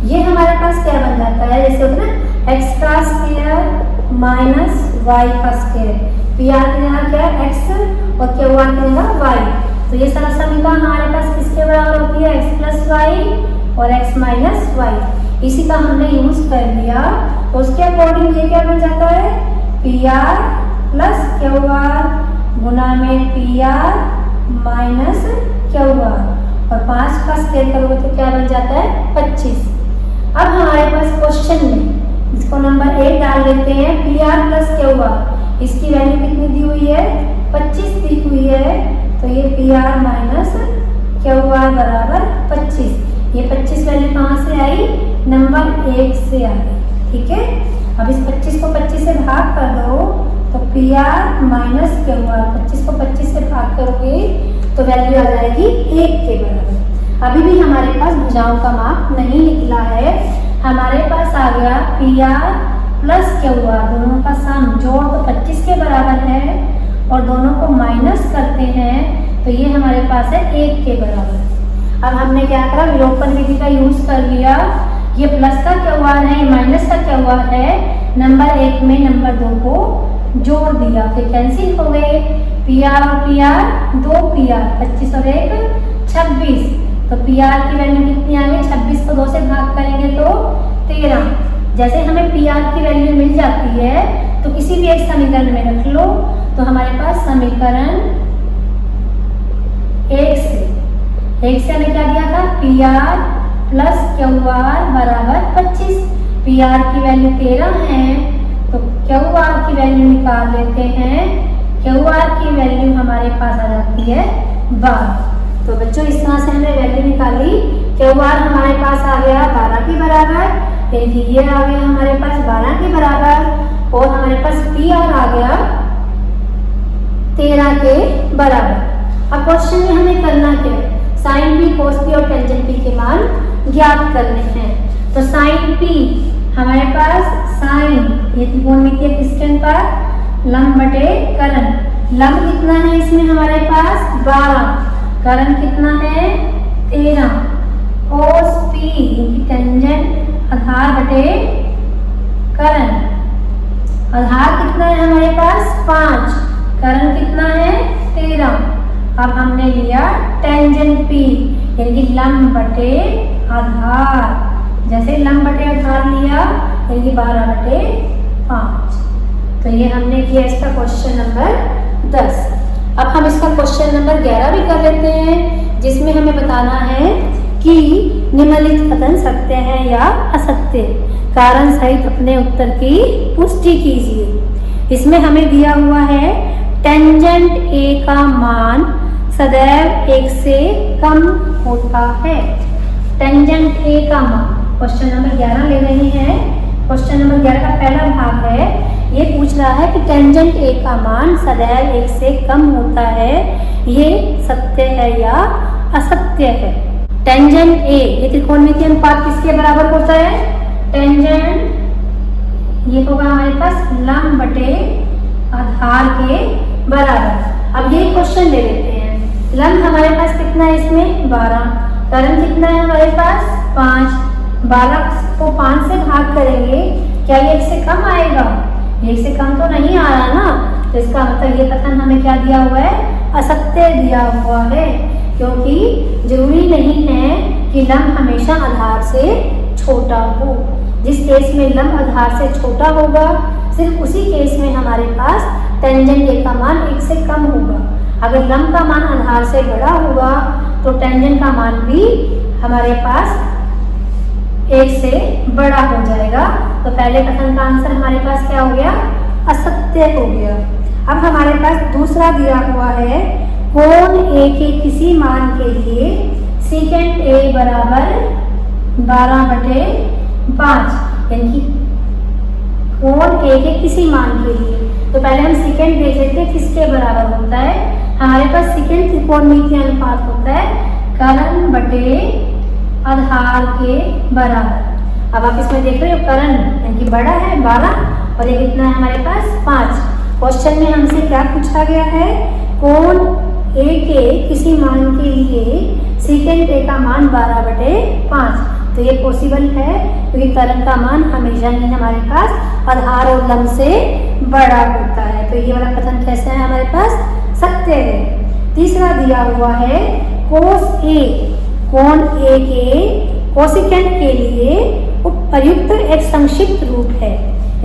ये हमारे पास क्या बन जाता है, जैसे होता है ना x का स्क्वायर माइनस y का स्क्वायर। पी आर की जगह क्या है x और क्यू आर की जगह y। तो ये सारा समीकरण हमारे पास किसके बराबर होती है, x प्लस वाई और x माइनस वाई। इसी का हमने यूज कर लिया, तो उसके अकॉर्डिंग ये क्या बन जाता है, P R plus Q R गुना में P R minus Q R और 5 का स्क्वायर करोगे तो क्या बन जाता है 25। अब हमारे पास क्वेश्चन में इसको नंबर 1 डाल देते हैं, P R plus Q are, इसकी वैल्यू कितनी दी हुई है 25 दी हुई है। तो ये P R minus Q are बराबर 25। ये 25 वैल्यू कहाँ से आई, नंबर 1 से आ गई। ठीक है, अब इस 25 को 25 से भाग कर दो तो P R minus Q are, 25 को 25 से भाग करोगे तो वैल्यू आ जाएगी 1 के बराबर। अभी भी हमारे पास भुजाओं का माप नहीं निकला है, हमारे पास आ गया P R plus Q are, दोनों का सम जोड़ तो 25 के बराबर है और दोनों को माइनस करते हैं तो ये हमारे पास है 1 के बराबर। अब हमने क्या करा, विलोपन विधि का यूज कर लिया, ये प्लस का क्यू आर है, ये माइनस का क्यू आर है, नंबर 1 में नंबर 2 को जोड़ दिया, फिर कैंसिल हो गए, पी आर और पी आर 2 पी आर 25 और 1 26। तो पी आर की वैल्यू कितनी आ गई, 26 को 2 से भाग करेंगे तो 13। जैसे हमें पी आर की वैल्यू मिल जाती है तो किसी भी एक समीकरण में रख लो, तो हमारे पास समीकरण 1 से हमें क्या दिया था, P R plus Q are बराबर 25। पी आर की वैल्यू 13 है तो क्यू आर की वैल्यू निकाल लेते हैं, क्यू आर की वैल्यू हमारे पास आ जाती है 12। तो बच्चों इस तरह से हमने वैल्यू निकाली, क्यू आर हमारे पास आ गया 12 के बराबर, ये आ गया हमारे पास 12 के बराबर और हमारे पास पी आर आ गया 13 के बराबर। अब क्वेश्चन में हमें करना क्या है, साइन पी, कोस पी और टेंजेंट पी के मान ज्ञात करने हैं। तो साइन पी हमारे पास साइन, ये त्रिकोणमितीय किसके पर, लंब बटे कर्ण। लंब कितना है इसमें हमारे पास 12, कर्ण कितना है 13, कोस पी टेंजेंट आधार बटे करण। आधार कितना है हमारे पास 5, करण कितना है 13। अब हमने लिया टेंजेंट P यानी कि लंब बटे आधार। जैसे लंब बटे आधार लिया यानी कि 12/5। तो ये हमने किया इसका क्वेश्चन नंबर 10। अब हम इसका क्वेश्चन नंबर 11 भी कर लेते हैं, जिसमें हमें बताना है कि निम्नलिखित कथन सत्य है या असत्य। कारण सहित अपने उत्तर की पुष्टि कीजिए। इसमें हमें दिया हुआ है टेंजेंट A का मान सदैव 1 से कम होता है। टेंजेंट A का मान क्वेश्चन नंबर 11 ले रहे हैं। क्वेश्चन नंबर 11 का पहला भाग है, ये पूछ रहा है कि टेंजेंट A का मान सदैव 1 से कम होता है, ये सत्य है या असत्य है। टेंजेंट A ये त्रिकोणमितीय अनुपात किसके बराबर होता है? टेंजेंट ये होगा हमारे पास लंब बटे आधार के बराबर। अब ये क्वेश्चन ले लेते हैं। लंब हमारे पास कितना है इसमें 12, करण कितना है हमारे पास 5। 12 को 5 से भाग करेंगे, क्या ये 1 से कम आएगा? 1 से कम तो नहीं आ रहा ना, तो इसका मतलब ये कथन हमें क्या दिया हुआ है? असत्य दिया हुआ है, क्योंकि जरूरी नहीं है कि लंब हमेशा आधार से छोटा हो। जिस केस में लंब आधार से छोटा होगा, सिर्फ उसी केस में हमारे पास टेंजेंट A का मान 1 से कम होगा। अगर लंब का मान आधार से बड़ा होगा तो टेंजेंट का मान भी हमारे पास 1 से बड़ा हो जाएगा। तो पहले कथन का आंसर हमारे पास क्या हो गया? असत्य हो गया। अब हमारे पास दूसरा दिया हुआ है, कोण A के किसी मान के लिए सेकेंड A बराबर 12/5 यानी कि कोण A के किसी मान के लिए। तो पहले हम सेकेंड देख लेते हैं किसके बराबर होता है। हमारे पास सेकेंड त्रिकोणमितीय अनुपात होता है करण बटे आधार के बराबर। अब आप इसमें देख रहे हो करण यानी कि बड़ा है 12 और ये कितना है हमारे पास 5। क्वेश्चन में हमसे क्या पूछा गया है? कोण A के किसी मान के लिए सेकेंड A का मान 12/5। तो ये पॉसिबल है क्योंकि करण का मान हमेशा ही हमारे पास आधार और लंब से बड़ा होता है। तो ये वाला कथन कैसा है हमारे पास? सत्य है। तीसरा दिया हुआ है कोस A, कोण A के कोसिकेंट के लिए उपयुक्त एक संक्षिप्त रूप है।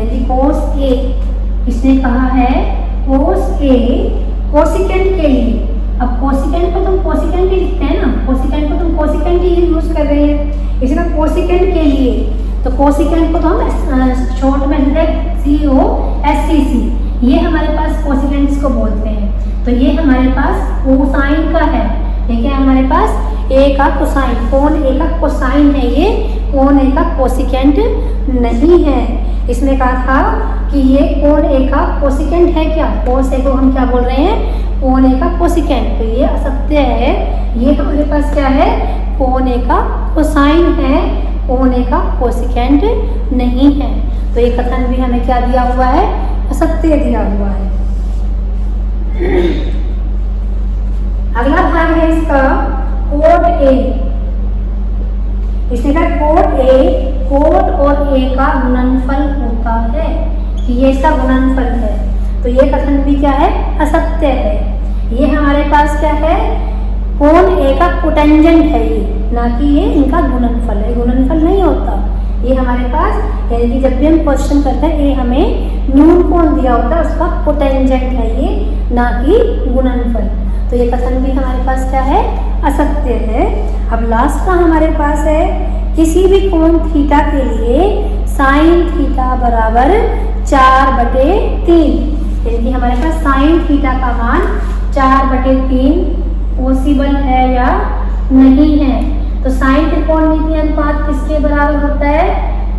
यदि कोस A इसने कहा है कोस A कोसिकेंट के लिए। अब कोसिकेंट को तुम कोसिकेंट ही लिखते हैं ना, कोसिकेंट को तुम कोसिकेंट ही यूज कर रहे हैं। इसमें कोसिकेंट के लिए तो कोसिकेंट को तो हम शॉर्ट में लिखते हैं COSCC। ये हमारे पास कोसिकेंट्स को बोलते हैं। तो ये हमारे पास कोसाइन का है। ठीक है, हमारे पास A का कोसाइन, कोण A का कोसाइन है, ये कोण A का कोसिकेंट नहीं है। इसने कहा था कि ये कोण A का कोसिकेंट है क्या? कोस A को हम क्या बोल रहे हैं? कोण A का कोसिकेंट। तो ये असत्य है। ये हमारे पास क्या है? कोण A का कोसाइन है, कोण A का कोसिकेंट नहीं है। तो ये कथन भी हमें क्या दिया हुआ है? असत्य दिया हुआ है। अगला भाग है इसका कोड A। इसने कहा कोड A कोड और A का गुणनफल होता है कि ये इसका गुणनफल है। तो ये कथन भी क्या है? असत्य है। ये हमारे पास क्या है? कोण A का कोटेंजेंट है ये, ना कि ये इनका गुणनफल है। गुणनफल नहीं होता ये हमारे पास, यानी कि जब भी हम क्वेश्चन करते हैं ये हमें न्यून कोण दिया होता है, उसका कोटेंजेंट है ये, ना कि गुणनफल। तो ये कथन भी हमारे पास क्या है? असत्य है। अब लास्ट का हमारे पास है किसी भी कोण थीटा के लिए साइन थीटा बराबर 4/3। यानी कि हमारे पास साइन थीटा का मान 4/3 पॉसिबल है या नहीं है। तो साइन त्रिकोणमितीय अनुपात किसके बराबर होता है?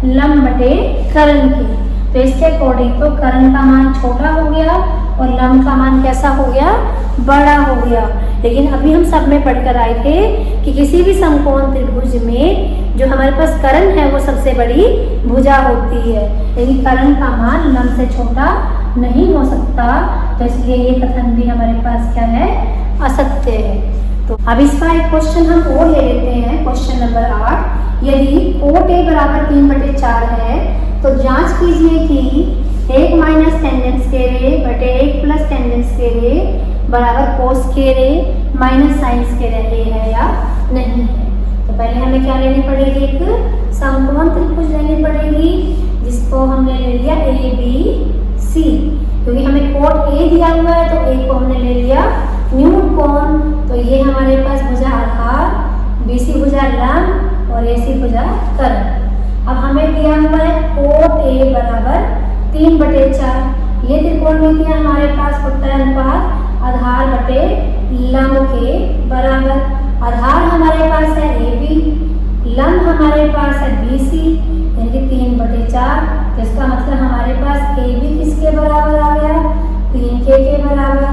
लंब बटे करण के। तो इसके अकॉर्डिंग तो करण का मान छोटा हो गया और लंब का मान कैसा हो गया? बड़ा हो गया। लेकिन अभी हम सब में पढ़कर आए थे कि किसी भी समकोण त्रिभुज में जो हमारे पास करण है वो सबसे बड़ी भुजा होती है, लेकिन करण का मान लंब से छोटा नहीं हो सकता। तो इसलिए ये कथन भी हमारे पास क्या है? असत्य है। तो अब इसका एक क्वेश्चन हम और ले लेते हैं, क्वेश्चन नंबर 8। यदि कोट A बराबर 3/4 है तो जांच कीजिए कि 1 माइनस टेंजेंट स्क्वायर ए बटे 1 प्लस टेंजेंट स्क्वायर ए बराबर कोस स्क्वायर ए माइनस साइन स्क्वायर ए है या नहीं है। तो पहले हमें क्या लेनी पड़ेगी, एक समकोण त्रिभुज लेनी पड़ेगी, जिसको हमने ले लिया ए बी सी, क्योंकि हमें कोण ए दिया हुआ है तो ए को हमने ले लिया न्यून कोण। तो ये हमारे पास भुजा आधार, बीसी भुजा लंब और एसी भुजा कर्ण। अब हमें दिया हुआ है कोण ए बराबर 3/4। ये त्रिकोण में क्या हमारे पास होता है अनुपात आधार बटे लंब के बराबर। आधार हमारे पास है ए बी, लंब हमारे पास है बी सी, यानी कि 3/4। तो इसका मतलब हमारे पास ए बी किसके बराबर आ गया, 3k के बराबर,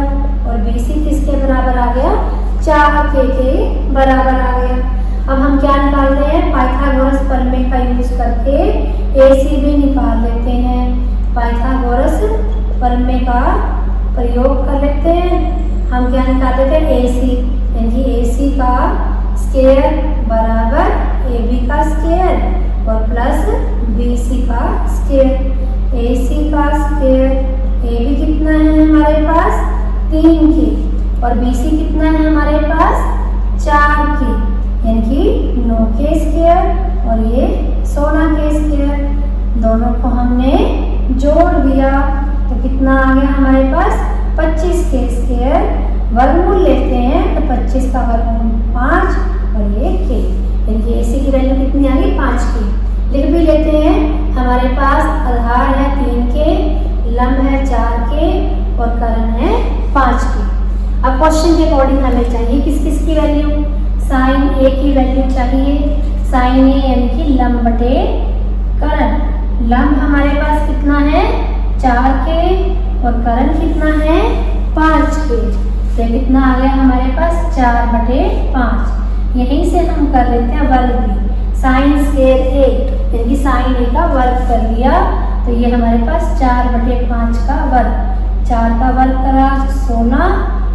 और बी सी किसके बराबर आ गया, 4k के बराबर आ गया। अब हम क्या निकाल रहे हैं, पाइथागोरस प्रमेय का यूज करके AC भी निकाल लेते हैं। पाइथागोरस प्रमेय का प्रयोग कर लेते हैं। हम क्या निकाल देते हैं, AC, यानी AC का स्क्वायर बराबर AB का स्क्वायर और प्लस BC का स्क्वायर। AC का स्क्वायर, AB कितना है हमारे पास 3k और BC कितना है हमारे पास 4k, यानी कि 9k स्क्वायर और ये 16k स्क्वायर। दोनों को हमने जोड़ दिया तो कितना आ गया हमारे पास 25k स्क्वायर। वर्गमूल लेते हैं तो 25 का वर्गमूल 5 और ये k, यानी कि AC की वैल्यू कितनी आ गई 5k। लिख भी लेते हैं, हमारे पास आधार है 3k, लंब है 4k और कर्ण है 5k। अब क्वेश्चन के अकॉर्डिंग हमें चाहिए किस किस की वैल्यू, साइन ए की वैल्यू चाहिए। साइन ए यानी कि लंब बटे कर्ण। लंब हमारे पास कितना है 4k और कर्ण कितना है 5k। तो कितना आ गया हमारे पास 4/5। यहीं से हम कर लेते हैं वर्ग भी, साइन स्क्वायर ए यानी कि साइन ए का वर्ग कर लिया तो ये हमारे पास 4/5 का वर्ग। 4 का वर्ग करा 16,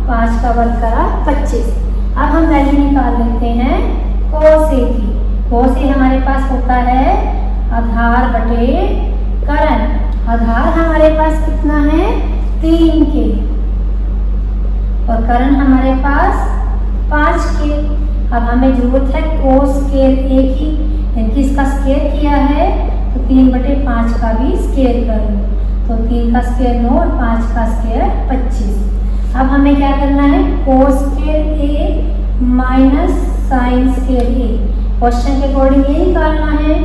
5 का वर्ग करा 25। अब हम वैल्यू निकाल लेते हैं कोस ए की। कोस ए हमारे पास होता है आधार बटे कर्ण। आधार हमारे पास कितना है 3k और कर्ण हमारे पास 5k। अब हमें जरूरत है कोस स्क्वायर ए की, यानी कि इसका स्क्वायर किया है तो 3/5 का भी स्क्वायर कर लो, तो 3 का स्क्वायर 9 और 5 का स्क्वायर 25। अब हमें क्या करना है, कोस स्क्वायर ए माइनस साइन स्क्वायर ए। क्वेश्चन के अकॉर्डिंग ये निकालना है।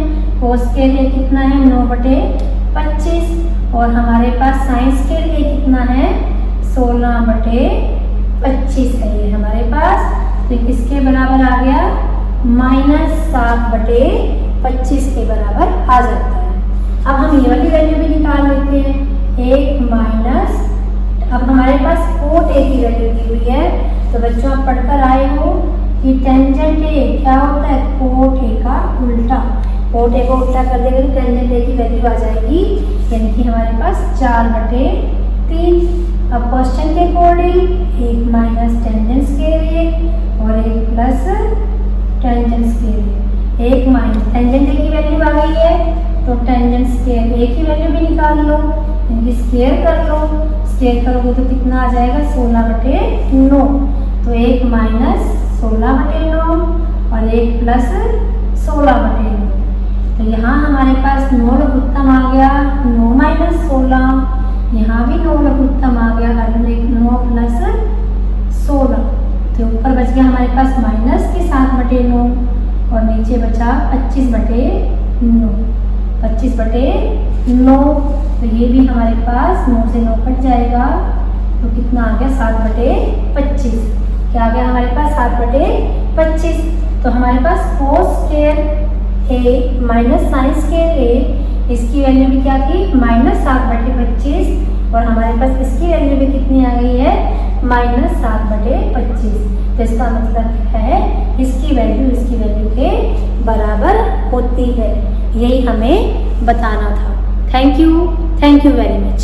कोस स्क्वायर ए कितना है 9/25 और हमारे पास साइन स्क्वायर ए कितना है 16/25 है ये हमारे पास। तो किसके बराबर आ गया -7/25 के बराबर आ जाता है। अब हम ये वाली वैल्यू भी निकाल लेते हैं, 1 माइनस, अब हमारे पास कोट ए की वैल्यू दी हुई है। तो बच्चों आप पढ़कर आए हो कि टेंजेंट ए क्या होता है, कोट ए का उल्टा। कोट ए को उल्टा कर देंगे तो टेंजेंट ए की वैल्यू आ जाएगी, यानी कि हमारे पास 4/3। अब क्वेश्चन के अकॉर्डिंग 1 माइनस टेंजेंट स्क्वायर ए और 1 प्लस टेंजेंट स्क्वायर ए। 1 माइनस टेंजेंट ए की वैल्यू आ गई है तो टेंजेंट स्क्वायर ए की वैल्यू भी निकाल लो, यानी स्क्वायर कर लो। स्क्वायर करोगे तो कितना आ जाएगा 16/9। तो 1 माइनस 16/9 और 1 प्लस 16/9। तो यहाँ हमारे पास 9 लघुत्तम आ गया, 9 माइनस 16। यहाँ भी 9 लघुत्तम आ गया, 9 प्लस 16। तो ऊपर बच गया हमारे पास माइनस के 7/9 और नीचे बचा 25/9। 25/9 तो ये भी हमारे पास 9 से 9 कट जाएगा तो कितना आ गया 7/25। क्या आ गया हमारे पास 7/25। तो हमारे पास कोस स्क्वायर ए माइनस साइन स्क्वायर ए, इसकी वैल्यू भी क्या थी -7/25 और हमारे पास इसकी वैल्यू भी कितनी आ गई है -7/25। तो इसका मतलब है इसकी वैल्यू के बराबर होती है। यही हमें बताना था। Thank you very much.